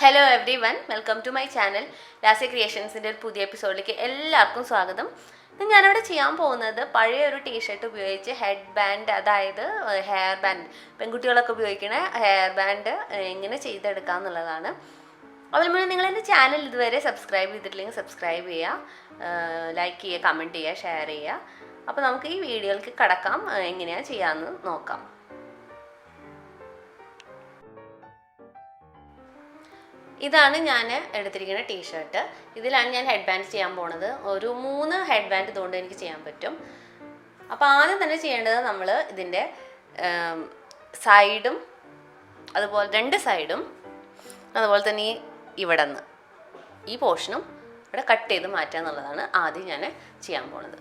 Hello everyone, welcome to my channel. Lasya Creationsന്റെ ഒരു പുതിയ എപ്പിസോഡിലേക്ക് എല്ലാവർക്കും സ്വാഗതം. ഇന്ന് ഞാനിവിടെ ചെയ്യാൻ പോകുന്നത് പഴയ ഒരു ടീഷർട്ട് ഉപയോഗിച്ച് ഹെഡ് ബാൻഡ്, അതായത് ഹെയർ ബാൻഡ്, പെൺകുട്ടികളൊക്കെ ഉപയോഗിക്കണ ഹെയർ ബാൻഡ് എങ്ങനെ ചെയ്തെടുക്കുക എന്നുള്ളതാണ്. അതുപോലെ മുന്നേ നിങ്ങൾ എൻ്റെ ചാനൽ ഇതുവരെ സബ്സ്ക്രൈബ് ചെയ്തിട്ടില്ലെങ്കിൽ സബ്സ്ക്രൈബ് ചെയ്യുക, ലൈക്ക് ചെയ്യുക, കമൻറ്റ് ചെയ്യുക, ഷെയർ ചെയ്യുക. അപ്പോൾ നമുക്ക് ഈ വീഡിയോയിലേക്ക് കടക്കാം, എങ്ങനെയാണ് ചെയ്യാമെന്ന് നോക്കാം. ഇതാണ് ഞാൻ എടുത്തിരിക്കുന്ന ടീഷർട്ട്. ഇതിലാണ് ഞാൻ ഹെഡ് ബാൻഡ് ചെയ്യാൻ പോണത്. ഒരു 3 ഹെഡ് ബാൻഡ് ഇതുകൊണ്ട് എനിക്ക് ചെയ്യാൻ പറ്റും. അപ്പോൾ ആദ്യം തന്നെ ചെയ്യേണ്ടത് നമ്മൾ ഇതിൻ്റെ സൈഡും, അതുപോലെ 2 സൈഡും, അതുപോലെ തന്നെ ഇവിടെ നിന്ന് ഈ പോർഷനും ഇവിടെ കട്ട് ചെയ്ത് മാറ്റുക എന്നുള്ളതാണ് ആദ്യം ഞാൻ ചെയ്യാൻ പോണത്.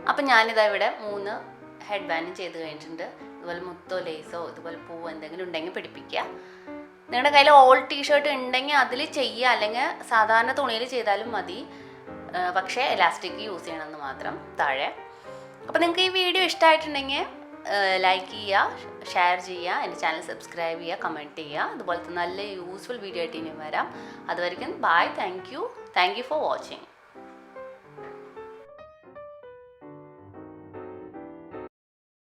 അപ്പം ഞാനിതാ ഇവിടെ 3 ഹെഡ് ബാൻഡും ചെയ്ത് കഴിഞ്ഞിട്ടുണ്ട്. ഇതുപോലെ മുത്തോ ലേസോ ഇതുപോലെ പൂവോ എന്തെങ്കിലും ഉണ്ടെങ്കിൽ പിടിപ്പിക്കുക. നിങ്ങളുടെ കയ്യിൽ ഓൾ ടീഷർട്ട് ഉണ്ടെങ്കിൽ അതിൽ ചെയ്യുക, അല്ലെങ്കിൽ സാധാരണ തുണിയിൽ ചെയ്താലും മതി. പക്ഷേ എലാസ്റ്റിക് യൂസ് ചെയ്യണമെന്ന് മാത്രം താഴെ. അപ്പോൾ നിങ്ങൾക്ക് ഈ വീഡിയോ ഇഷ്ടമായിട്ടുണ്ടെങ്കിൽ ലൈക്ക് ചെയ്യുക, ഷെയർ ചെയ്യുക, എൻ്റെ ചാനൽ സബ്സ്ക്രൈബ് ചെയ്യുക, കമൻറ്റ് ചെയ്യുക. അതുപോലത്തെ നല്ല യൂസ്ഫുൾ വീഡിയോ ആയിട്ട് ഇനി വരാം. അതുവരെയ്ക്കും bye. Thank you for watching.